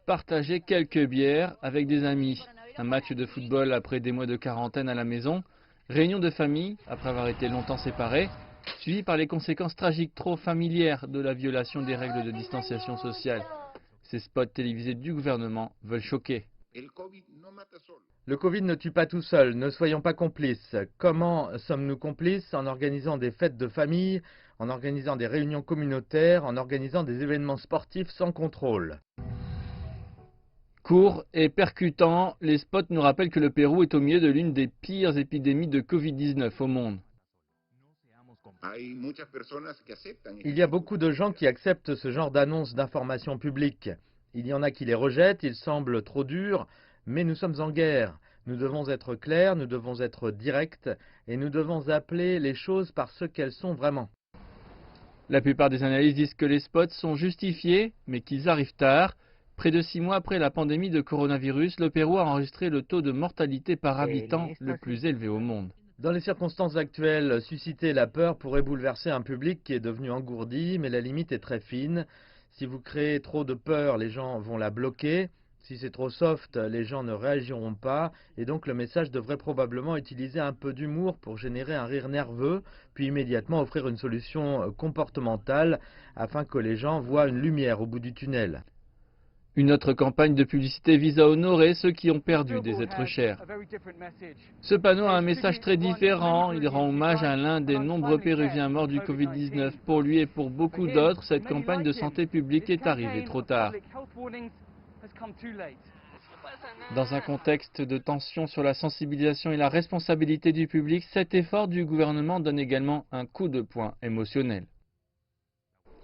partager quelques bières avec des amis. Un match de football après des mois de quarantaine à la maison. Réunion de famille après avoir été longtemps séparés. Suivi par les conséquences tragiques trop familières de la violation des règles de distanciation sociale. Ces spots télévisés du gouvernement veulent choquer. Le Covid ne tue pas tout seul, ne soyons pas complices. Comment sommes-nous complices? En organisant des fêtes de famille, en organisant des réunions communautaires, en organisant des événements sportifs sans contrôle. Courts et percutants, les spots nous rappellent que le Pérou est au milieu de l'une des pires épidémies de Covid-19 au monde. Il y a beaucoup de gens qui acceptent ce genre d'annonces d'informations publiques. Il y en a qui les rejettent, ils semblent trop durs, mais nous sommes en guerre. Nous devons être clairs, nous devons être directs, et nous devons appeler les choses par ce qu'elles sont vraiment. La plupart des analystes disent que les spots sont justifiés, mais qu'ils arrivent tard. Près de 6 mois après la pandémie de coronavirus, le Pérou a enregistré le taux de mortalité par habitant le plus élevé au monde. Dans les circonstances actuelles, susciter la peur pourrait bouleverser un public qui est devenu engourdi, mais la limite est très fine. Si vous créez trop de peur, les gens vont la bloquer. Si c'est trop soft, les gens ne réagiront pas. Et donc le message devrait probablement utiliser un peu d'humour pour générer un rire nerveux, puis immédiatement offrir une solution comportementale afin que les gens voient une lumière au bout du tunnel. Une autre campagne de publicité vise à honorer ceux qui ont perdu des êtres chers. Ce panneau a un message très différent. Il rend hommage à l'un des nombreux Péruviens morts du Covid-19. Pour lui et pour beaucoup d'autres, cette campagne de santé publique est arrivée trop tard. Dans un contexte de tension sur la sensibilisation et la responsabilité du public, cet effort du gouvernement donne également un coup de poing émotionnel.